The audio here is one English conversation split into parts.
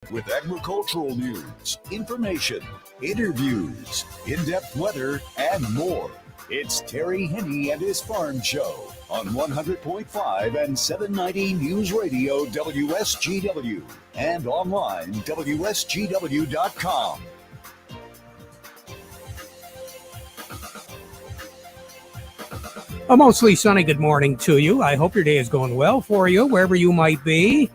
with agricultural news, information, interviews, in-depth weather, and more. It's Terry Henney and his Farm Show on 100.5 and 790 News Radio WSGW and online WSGW.com. A mostly sunny good morning to you. I hope your day is going well for you, wherever you might be.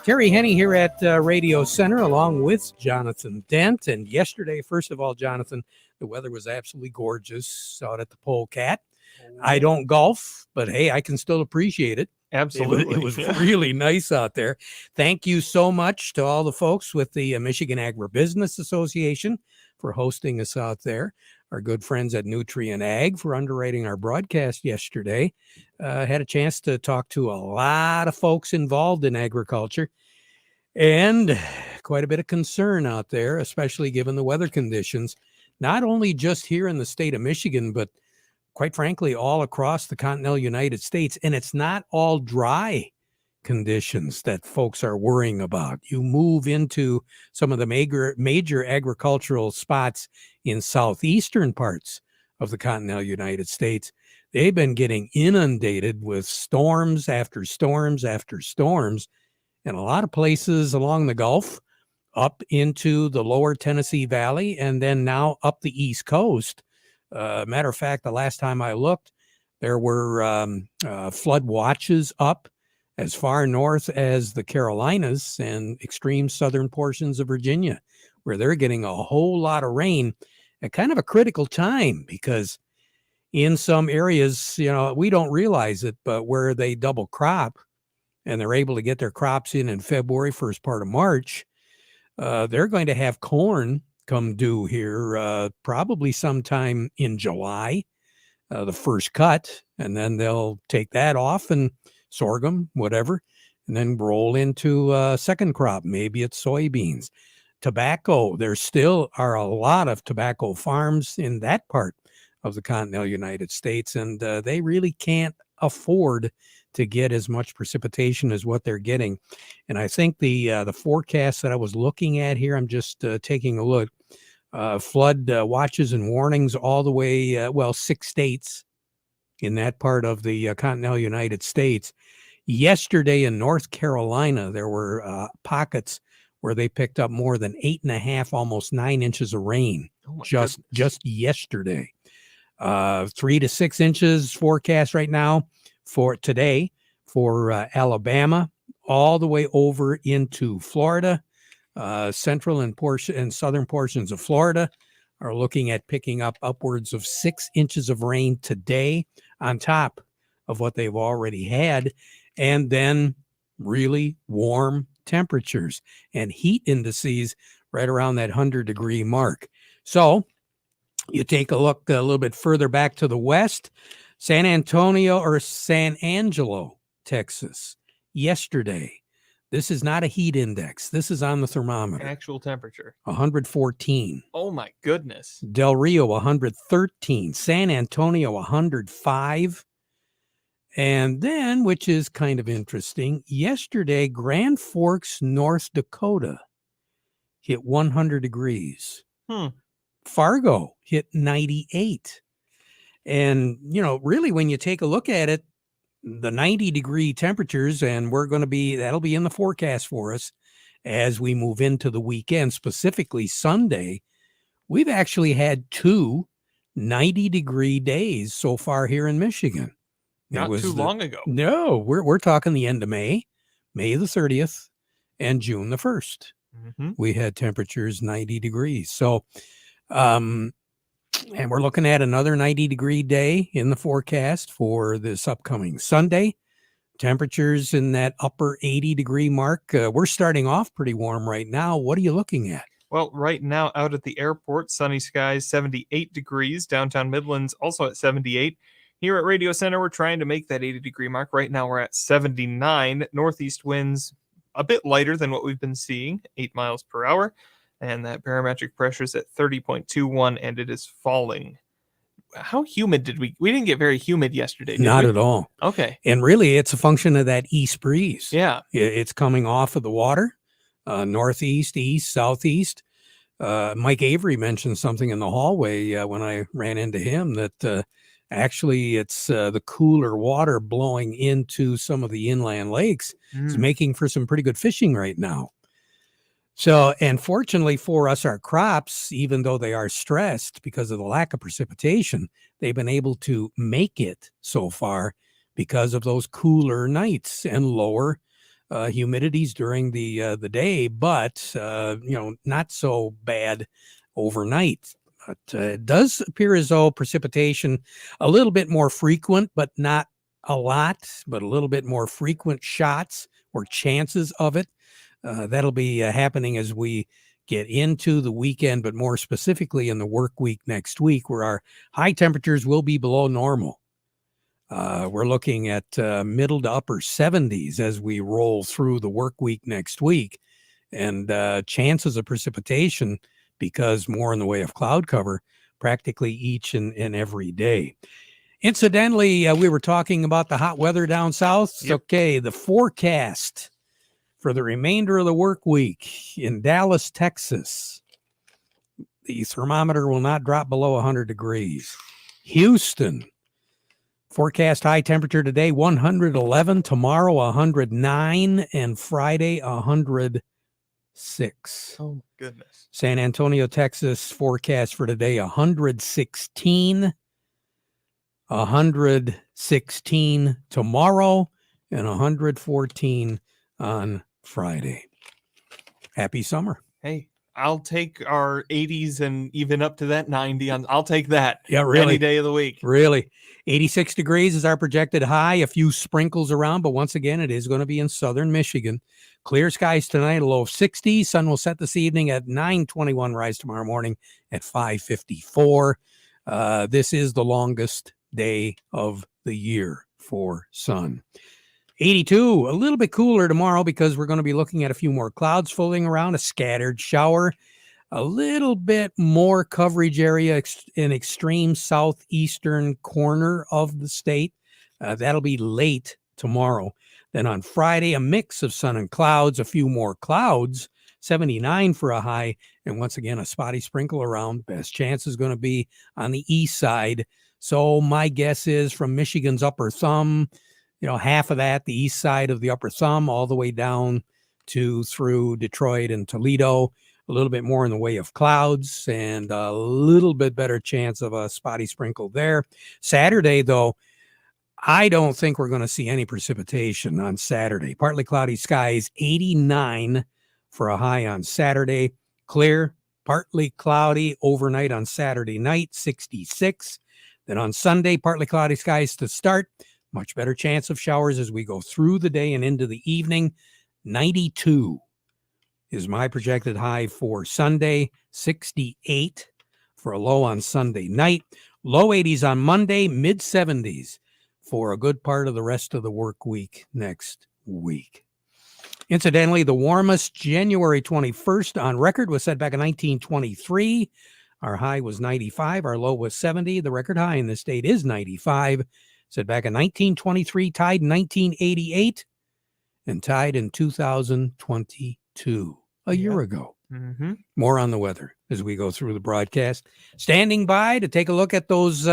Terry Henney here at Radio Center, along with Jonathan Dent. And yesterday, first of all, Jonathan, the weather was absolutely gorgeous out at the Polecat. I don't golf, but hey, I can still appreciate it. Absolutely. It was really nice out there. Thank you so much to all the folks with the Michigan Agribusiness Association for hosting us out there. Our good friends at Nutrient Ag for underwriting our broadcast yesterday. Had a chance to talk to a lot of folks involved in agriculture and quite a bit of concern out there, especially given the weather conditions, not only just here in the state of Michigan, but quite frankly, all across the continental United States. And it's not all dry conditions that folks are worrying about. You move into some of the major agricultural spots in southeastern parts of the continental United States. They've been getting inundated with storms after storms after storms, and a lot of places along the Gulf, up into the lower Tennessee Valley, and then now up the East Coast. Matter of fact, the last time I looked, there were flood watches up as far north as the Carolinas and extreme southern portions of Virginia, where they're getting a whole lot of rain at kind of a critical time, because in some areas, we don't realize it, but where they double crop and they're able to get their crops in February, first part of March, they're going to have corn come due here probably sometime in July, the first cut, and then they'll take that off and sorghum, whatever, and then roll into second crop. Maybe it's soybeans. Tobacco, there still are a lot of tobacco farms in that part of the continental United States, and they really can't afford to get as much precipitation as what they're getting. And I think the forecast that I was looking at here, I'm just taking a look, flood watches and warnings all the way, 6 states in that part of the continental United States. Yesterday in North Carolina, there were pockets where they picked up more than 8.5, almost 9 inches of rain just yesterday. 3 to 6 inches forecast right now for today for Alabama, all the way over into Florida. Central and southern portions of Florida are looking at picking up upwards of 6 inches of rain today on top of what they've already had. And then really warm temperatures and heat indices right around that 100-degree mark. So you take a look a little bit further back to the west, San Angelo, Texas, yesterday. This is not a heat index. This is on the thermometer. Actual temperature. 114. Oh, my goodness. Del Rio, 113. San Antonio, 105. And then, which is kind of interesting, yesterday, Grand Forks, North Dakota hit 100 degrees. Fargo hit 98. And, really, when you take a look at it, the 90-degree temperatures, and that'll be in the forecast for us as we move into the weekend, specifically Sunday. We've actually had 2 90-degree days so far here in Michigan. Not too long ago. No, we're talking the end of May the 30th, and June the 1st. Mm-hmm. We had temperatures 90 degrees. So, and we're looking at another 90-degree day in the forecast for this upcoming Sunday. Temperatures in that upper 80-degree mark. We're starting off pretty warm right now. What are you looking at? Well, right now out at the airport, sunny skies, 78 degrees. Downtown Midlands also at 78. Here at Radio Center, we're trying to make that 80-degree mark. Right now, we're at 79. Northeast winds a bit lighter than what we've been seeing, 8 miles per hour. And that barometric pressure is at 30.21, and it is falling. How humid did we didn't get very humid yesterday, did Not we? at all. Okay. And really, it's a function of that east breeze. Yeah. It's coming off of the water. northeast, east, southeast. Mike Avery mentioned something in the hallway when I ran into him that actually it's the cooler water blowing into some of the inland lakes is making for some pretty good fishing right now. So, and fortunately for us, our crops, even though they are stressed because of the lack of precipitation, they've been able to make it so far because of those cooler nights and lower humidities during the day, but not so bad overnight. But it does appear as though precipitation a little bit more frequent, but not a lot, but a little bit more frequent shots or chances of it. That'll be happening as we get into the weekend, but more specifically in the work week next week, where our high temperatures will be below normal. We're looking at middle to upper 70s as we roll through the work week next week, and chances of precipitation, because more in the way of cloud cover, practically each and every day. Incidentally, we were talking about the hot weather down south. Yep. Okay, the forecast for the remainder of the work week in Dallas, Texas, the thermometer will not drop below 100 degrees. Houston, forecast high temperature today, 111, tomorrow 109, and Friday 106. Oh, my goodness. San Antonio, Texas, forecast for today, 116, 116 tomorrow, and 114 on Friday. Happy summer. Hey, I'll take our 80s and even up to that 90. I'll take that. Yeah, really. Any day of the week. Really. 86 degrees is our projected high. A few sprinkles around, but once again, it is going to be in southern Michigan. Clear skies tonight, a low of 60. Sun will set this evening at 9:21, rise tomorrow morning at 5:54. This is the longest day of the year for sun. 82, a little bit cooler tomorrow because we're going to be looking at a few more clouds floating around, a scattered shower, a little bit more coverage area in extreme southeastern corner of the state. That'll be late tomorrow. Then on Friday, a mix of sun and clouds, a few more clouds, 79 for a high, and once again, a spotty sprinkle around. Best chance is going to be on the east side. So my guess is from Michigan's upper thumb, half of that, the east side of the upper thumb, all the way down to through Detroit and Toledo, a little bit more in the way of clouds and a little bit better chance of a spotty sprinkle there. Saturday, though, I don't think we're going to see any precipitation on Saturday. Partly cloudy skies, 89 for a high on Saturday. Clear, partly cloudy overnight on Saturday night, 66. Then on Sunday, partly cloudy skies to start. Much better chance of showers as we go through the day and into the evening. 92 is my projected high for Sunday. 68 for a low on Sunday night. Low 80s on Monday, mid 70s for a good part of the rest of the work week next week. Incidentally, the warmest January 21st on record was set back in 1923. Our high was 95. Our low was 70. The record high in the state is 95. Set back in 1923, tied in 1988, and tied in 2022, a year ago. Mm-hmm. More on the weather as we go through the broadcast. Standing by to take a look at those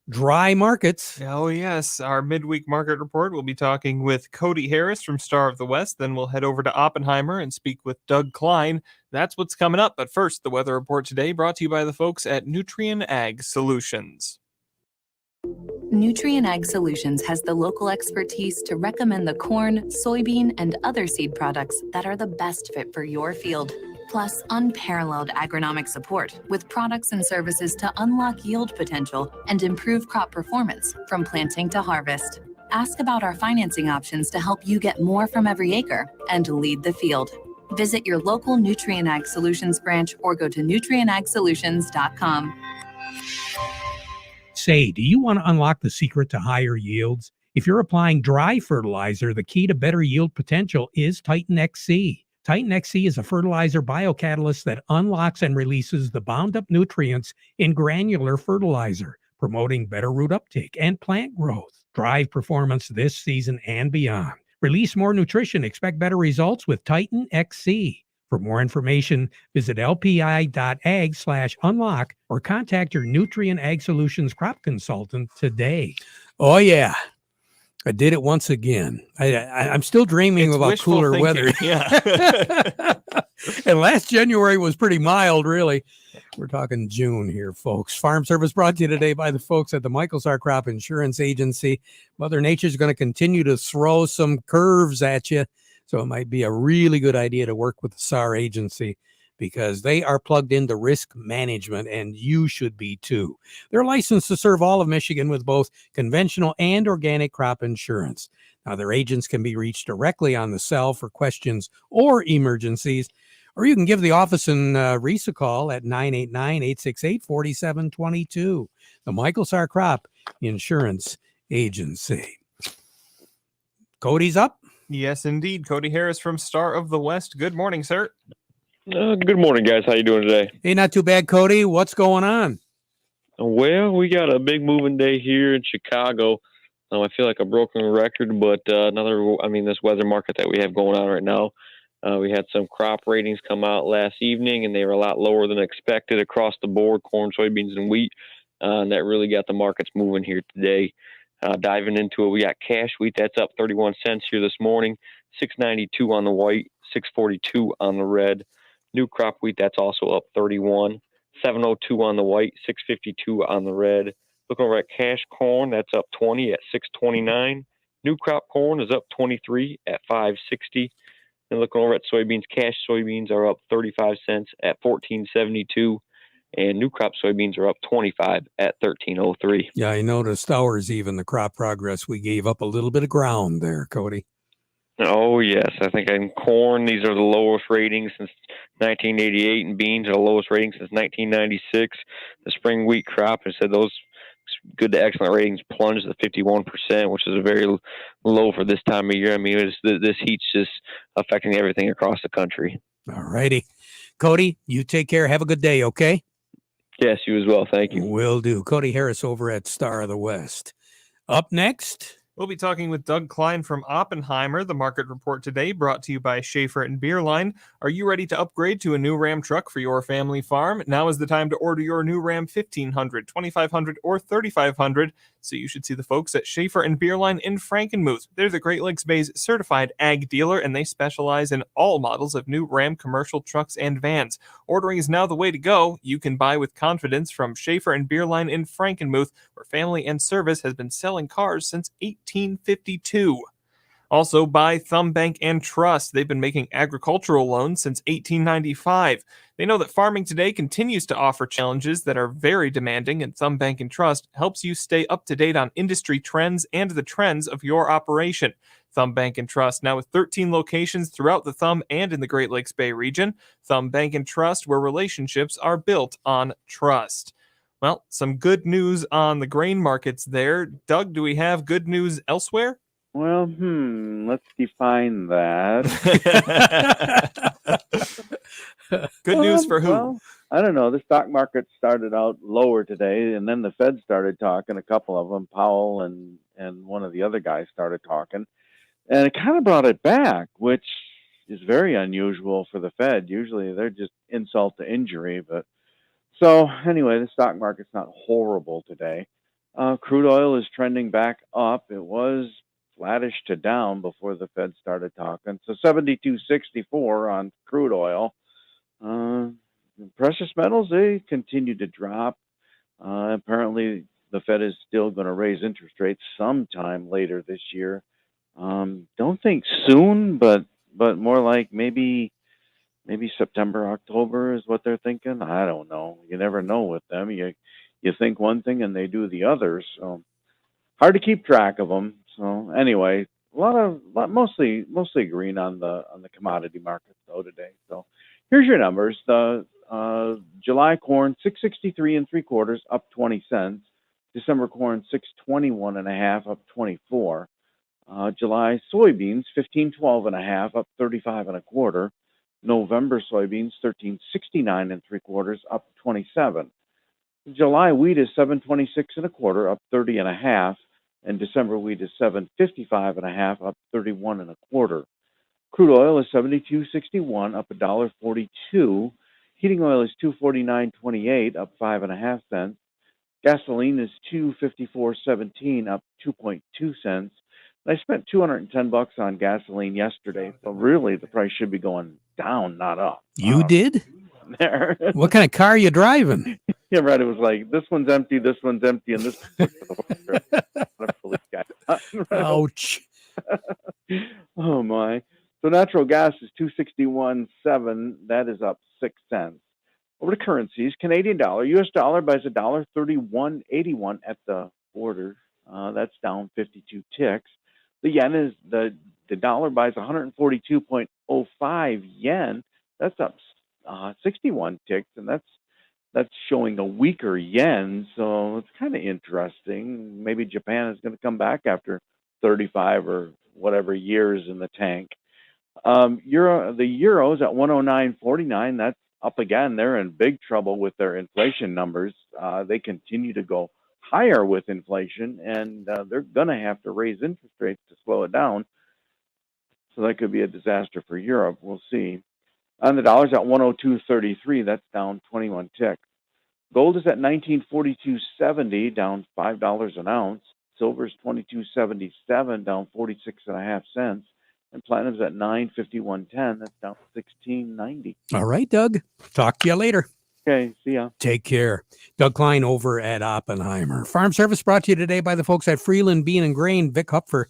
dry markets. Oh, yes. Our midweek market report, we'll be talking with Cody Harris from Star of the West. Then we'll head over to Oppenheimer and speak with Doug Klein. That's what's coming up. But first, the weather report today brought to you by the folks at Nutrien Ag Solutions. Nutrien Ag Solutions has the local expertise to recommend the corn, soybean, and other seed products that are the best fit for your field. Plus, unparalleled agronomic support with products and services to unlock yield potential and improve crop performance from planting to harvest. Ask about our financing options to help you get more from every acre and lead the field. Visit your local Nutrien Ag Solutions branch or go to nutrienagsolutions.com. Say, do you want to unlock the secret to higher yields? If you're applying dry fertilizer, the key to better yield potential is Titan XC. Titan XC is a fertilizer biocatalyst that unlocks and releases the bound-up nutrients in granular fertilizer, promoting better root uptake and plant growth. Drive performance this season and beyond. Release more nutrition. Expect better results with Titan XC. For more information, visit lpi.ag/unlock or contact your Nutrien Ag Solutions crop consultant today. Oh, yeah. I did it once again. I'm still dreaming It's about wishful cooler thinking, weather. yeah. And last January was pretty mild, really. We're talking June here, folks. Farm Service brought to you today by the folks at the Michael Sarr Crop Insurance Agency. Mother Nature's going to continue to throw some curves at you, so it might be a really good idea to work with the Sarr Agency because they are plugged into risk management, and you should be too. They're licensed to serve all of Michigan with both conventional and organic crop insurance. Now, their agents can be reached directly on the cell for questions or emergencies, or you can give the office in Reese a call at 989-868-4722. The Michael Sarr Crop Insurance Agency. Cody's up. Yes, indeed. Cody Harris from Star of the West. Good morning, sir. Good morning, guys. How you doing today? Hey, not too bad, Cody. What's going on? Well, we got a big moving day here in Chicago. I feel like a broken record, but this weather market that we have going on right now, we had some crop ratings come out last evening, and they were a lot lower than expected across the board, corn, soybeans, and wheat, and that really got the markets moving here today. Diving into it, we got cash wheat that's up 31 cents here this morning, $6.92 on the white, $6.42 on the red. New crop wheat that's also up 31, $7.02 on the white, $6.52 on the red. Looking over at cash corn, that's up 20 at $6.29. New crop corn is up 23 at $5.60. And looking over at soybeans, cash soybeans are up 35 cents at $14.72. And new crop soybeans are up 25 at $13.03. Yeah, I noticed ours, even the crop progress, we gave up a little bit of ground there, Cody. Oh, yes. I think in corn, these are the lowest ratings since 1988, and beans are the lowest ratings since 1996. The spring wheat crop, I said those good to excellent ratings plunged to 51%, which is a very low for this time of year. I mean, this heat's just affecting everything across the country. All righty. Cody, you take care. Have a good day, okay? Yes, you as well. Thank you. Will do. Cody Harris over at Star of the West. Up next. We'll be talking with Doug Klein from Oppenheimer. The market report today brought to you by Schaefer and Beerline. Are you ready to upgrade to a new Ram truck for your family farm? Now is the time to order your new Ram 1500, 2500, or 3500. So you should see the folks at Schaefer and Beerline in Frankenmuth. They're the Great Lakes Bay's certified ag dealer, and they specialize in all models of new Ram commercial trucks and vans. Ordering is now the way to go. You can buy with confidence from Schaefer and Beerline in Frankenmuth, where family and service has been selling cars since 1852. Also, by Thumb Bank and Trust. They've been making agricultural loans since 1895. They know that farming today continues to offer challenges that are very demanding, and Thumb Bank and Trust helps you stay up to date on industry trends and the trends of your operation. Thumb Bank and Trust, now with 13 locations throughout the Thumb and in the Great Lakes Bay region. Thumb Bank and Trust, where relationships are built on trust. Well, some good news on the grain markets there. Doug, do we have good news elsewhere? Well, let's define that. Good news for who? Well, I don't know. The stock market started out lower today, and then the Fed started talking, a couple of them, Powell and one of the other guys started talking, and it kind of brought it back, which is very unusual for the Fed. Usually they're just insult to injury, but so anyway, the stock market's not horrible today. Crude oil is trending back up. It was flattish to down before the Fed started talking. So 72.64 on crude oil. Precious metals, they continue to drop. Apparently, the Fed is still going to raise interest rates sometime later this year. Don't think soon, but more like maybe September, October is what they're thinking. I don't know. You never know with them. You think one thing and they do the other. So hard to keep track of them. So anyway, mostly green on the commodity markets though today. So here's your numbers. The July corn 6.63 3/4 up 20 cents. December corn 6.21 up 24. July soybeans 15.12 up 35 1/4. November soybeans 13.69 3/4 up 27. July wheat is 7.26 1/4 up 30 1/2. And December wheat is 7.55 1/2 up 31 1/4. Crude oil is 72.61, up $1.42. Heating oil is 249.28, up 5.5 cents. Gasoline is 254.17, up 2.2 cents. I spent $210 on gasoline yesterday, so really the price should be going down, not up. You did? There. What kind of car are you driving? Yeah, right. It was like this one's empty, and this one's empty. Ouch. Oh my! So natural gas is 261.7. That is up 6 cents. Over to currencies: Canadian dollar, U.S. dollar buys $1.3181 at the border. That's down 52 ticks. The yen is the dollar buys 142.05 yen. That's up 61 ticks, and that's showing a weaker yen. So it's kind of interesting. Maybe Japan is going to come back after 35 or whatever years in the tank. The euro's at 109.49. That's up again. They're in big trouble with their inflation numbers. They continue to go higher with inflation, and they're going to have to raise interest rates to slow it down. So that could be a disaster for Europe. We'll see. And the dollar's at 102.33. That's down 21 ticks. Gold is at 1942.70, down $5 an ounce. Silver's 22.77, down 46.5 cents. And platinum's at 951.10. That's down 16.90. All right, Doug. Talk to you later. Okay, see ya. Take care. Doug Klein over at Oppenheimer. Farm Service brought to you today by the folks at Freeland Bean and Grain. Vic Hupfer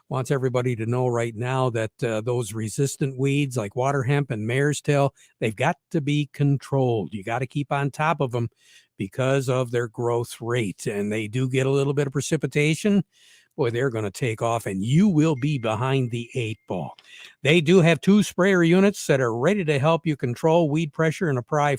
wants everybody to know right now that those resistant weeds like water hemp and mare's tail, they've got to be controlled. You got to keep on top of them because of their growth rate. And they do get a little bit of precipitation. Boy, they're going to take off, and you will be behind the 8 ball. They do have 2 sprayer units that are ready to help you control weed pressure and apply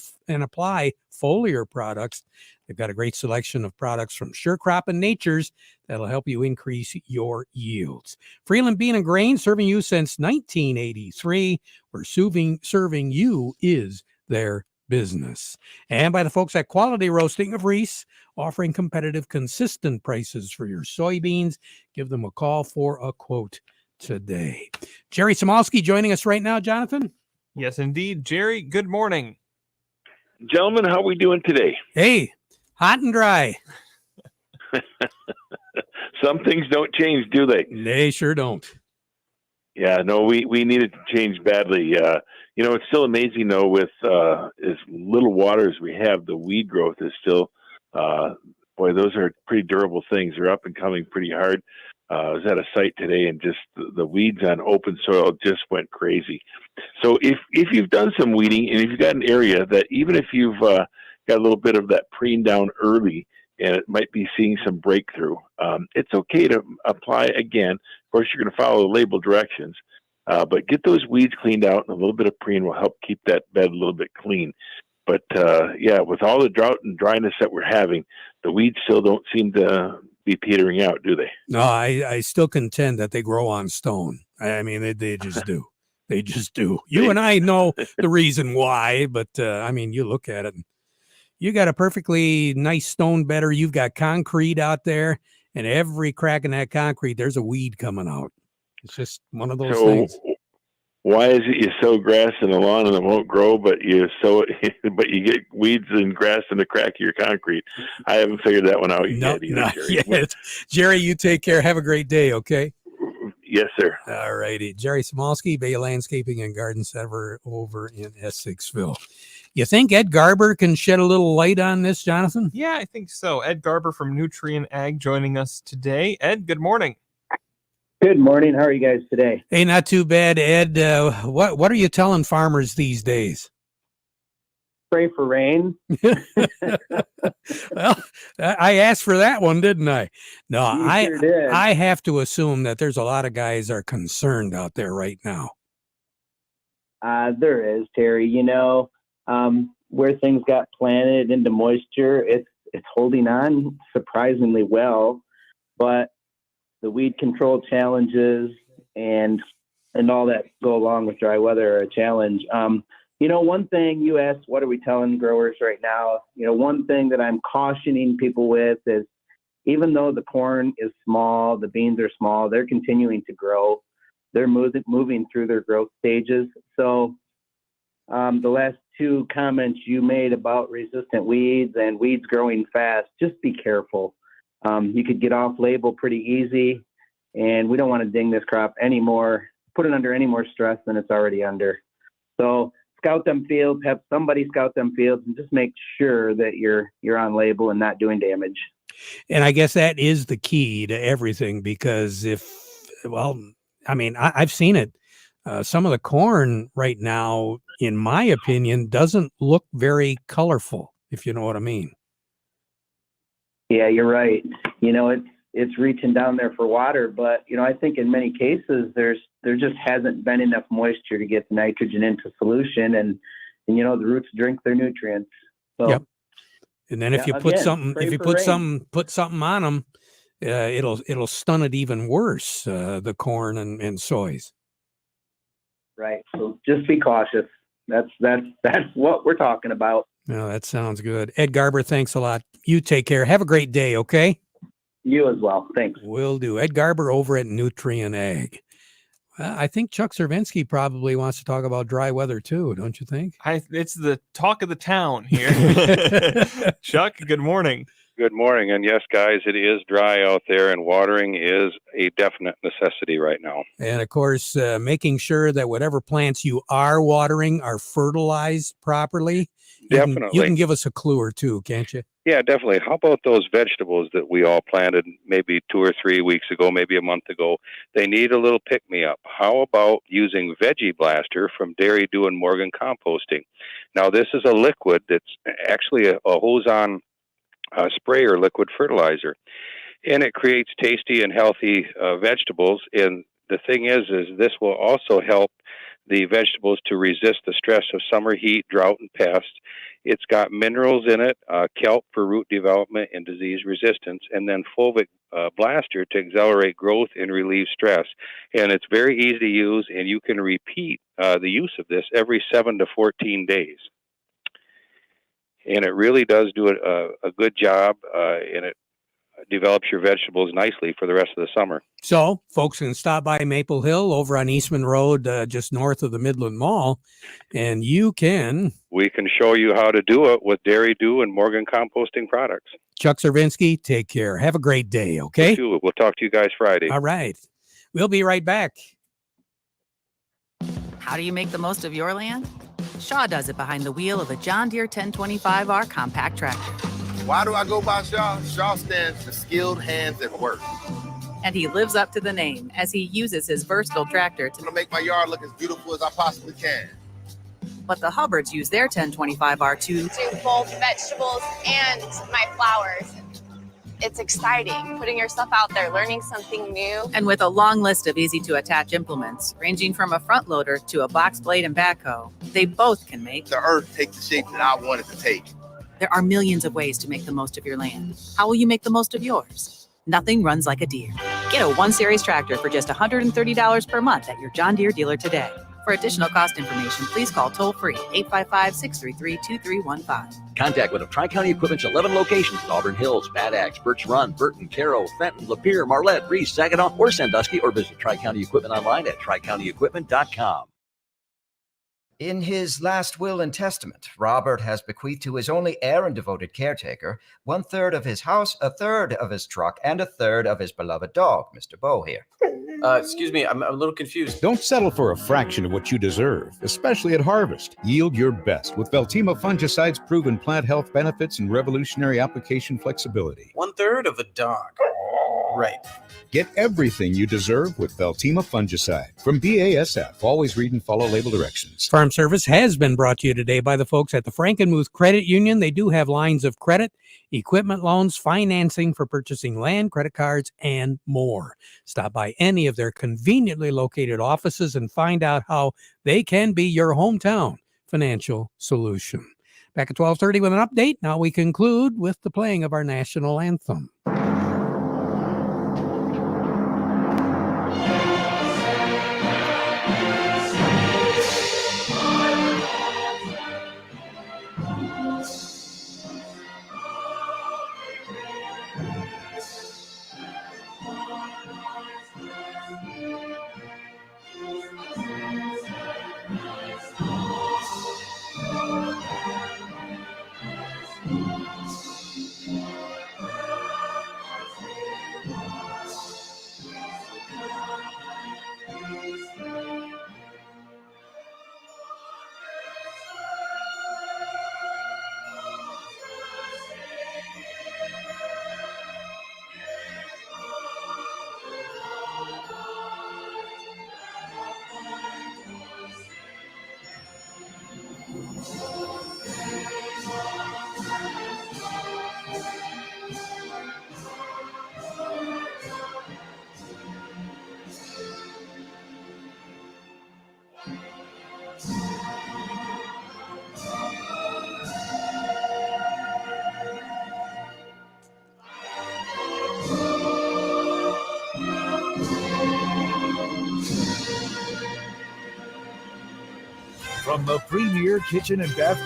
foliar products. They've got a great selection of products from Sure Crop and Nature's that'll help you increase your yields. Freeland Bean and Grain, serving you since 1983. We're serving you is their business. And by the folks at Quality Roasting of Reese, offering competitive, consistent prices for your soybeans. Give them a call for a quote today. Jerry Samolsky joining us right now, Jonathan. Yes, indeed. Jerry, good morning. Gentlemen, how are we doing today? Hey, hot and dry. Some things don't change, do they? They sure don't. Yeah, no, we need it to change badly. It's still amazing, though, with as little water as we have, the weed growth is still, those are pretty durable things. They're up and coming pretty hard. I was at a site today, and just the weeds on open soil just went crazy. So if you've done some weeding, and if you've got an area that even if you've got a little bit of that preen down early, and it might be seeing some breakthrough, it's okay to apply again. Of course, you're going to follow the label directions, but get those weeds cleaned out, and a little bit of preen will help keep that bed a little bit clean. But with all the drought and dryness that we're having, the weeds still don't seem to be petering out, do they? No, I still contend that they grow on stone. I mean, they just do. They just do. You and I know the reason why, but you look at it. You got a perfectly nice stone bed, or you've got concrete out there, and every crack in that concrete, there's a weed coming out. It's just one of those things. Why is it you sow grass in the lawn and it won't grow, but you get weeds and grass in the crack of your concrete? I haven't figured that one out yet either, not Jerry. Yet. Jerry, you take care. Have a great day, okay? Yes, sir. All righty. Jerry Samolsky, Bay Landscaping and Garden Center over in Essexville. You think Ed Garber can shed a little light on this, Jonathan? Yeah, I think so. Ed Garber from Nutrien Ag joining us today. Ed, good morning. Good morning. How are you guys today? Hey, not too bad, Ed. What are you telling farmers these days? Pray for rain. Well, I asked for that one, didn't I? No, You sure did. I have to assume that there's a lot of guys are concerned out there right now. There is, Terry. Where things got planted into moisture, it's holding on surprisingly well, but the weed control challenges and all that go along with dry weather are a challenge. One thing you asked, what are we telling growers right now? One thing that I'm cautioning people with is, even though the corn is small, the beans are small, they're continuing to grow. they're moving through their growth stages. So the last two comments you made about resistant weeds and weeds growing fast, just be careful. You could get off label pretty easy, and we don't want to ding this crop anymore, put it under any more stress than it's already under. So scout them fields, have somebody scout them fields, and just make sure that you're on label and not doing damage. And I guess that is the key to everything, because I've seen it. Some of the corn right now, in my opinion, doesn't look very colorful, if you know what I mean. Yeah, you're right. It's reaching down there for water, but I think in many cases there just hasn't been enough moisture to get the nitrogen into solution, and the roots drink their nutrients. So, yep. And then if you put something on them, it'll stun it even worse. The corn and soys. Right. So just be cautious. That's what we're talking about. No, that sounds good. Ed Garber, thanks a lot. You take care. Have a great day. Okay. You as well. Thanks. Will do. Ed Garber over at Nutrien Ag. I think Chuck Cervinsky probably wants to talk about dry weather too, don't you think? It's the talk of the town here. Chuck, good morning. Good morning. And yes, guys, it is dry out there, and watering is a definite necessity right now. And of course, making sure that whatever plants you are watering are fertilized properly. Definitely. You can give us a clue or two, can't you? Yeah, definitely. How about those vegetables that we all planted maybe 2 or 3 weeks ago, maybe a month ago? They need a little pick-me-up. How about using Veggie Blaster from Dairy Dew and Morgan Composting? Now, this is a liquid that's actually a hose-on spray or liquid fertilizer, and it creates tasty and healthy vegetables. And the thing is this will also help the vegetables to resist the stress of summer heat, drought, and pests. It's got minerals in it, kelp for root development and disease resistance, and then fulvic blaster to accelerate growth and relieve stress. And it's very easy to use, and you can repeat the use of this every 7 to 14 days. And it really does do a good job, and it develops your vegetables nicely for the rest of the summer. So folks can stop by Maple Hill over on Eastman Road, just north of the Midland Mall, and we can show you how to do it with Dairy Dew and Morgan Composting products. Chuck Cervinsky, take care. Have a great day, okay? We'll talk to you guys Friday. All right. We'll be right back. How do you make the most of your land? Shaw does it behind the wheel of a John Deere 1025R compact tractor. Why do I go by Shaw? Shaw stands for skilled hands at work. And he lives up to the name as he uses his versatile tractor to make my yard look as beautiful as I possibly can. But the Hubbards use their 1025R to do both vegetables and my flowers. It's exciting, putting yourself out there, learning something new. And with a long list of easy-to-attach implements, ranging from a front loader to a box blade and backhoe, they both can make the earth take the shape that I want it to take. There are millions of ways to make the most of your land. How will you make the most of yours? Nothing runs like a Deere. Get a 1-Series tractor for just $130 per month at your John Deere dealer today. For additional cost information, please call toll-free 855-633-2315. Contact one of Tri-County Equipment's 11 locations in Auburn Hills, Bad Axe, Birch Run, Burton, Caro, Fenton, Lapeer, Marlette, Reese, Saginaw, or Sandusky, or visit Tri-County Equipment online at tricountyequipment.com. In his last will and testament, Robert has bequeathed to his only heir and devoted caretaker 1/3 of his house, 1/3 of his truck, and 1/3 of his beloved dog, Mr. Bo here. Excuse me, I'm a little confused. Don't settle for a fraction of what you deserve, especially at harvest. Yield your best with Veltima fungicide's proven plant health benefits and revolutionary application flexibility. 1/3 of a dog. Right. Get everything you deserve with Veltima fungicide. From BASF, always read and follow label directions. Farm Service has been brought to you today by the folks at the Frankenmuth Credit Union. They do have lines of credit, equipment loans, financing for purchasing land, credit cards, and more. Stop by any of their conveniently located offices and find out how they can be your hometown financial solution. Back at 12:30 with an update. Now we conclude with the playing of our national anthem. From the premier kitchen and bath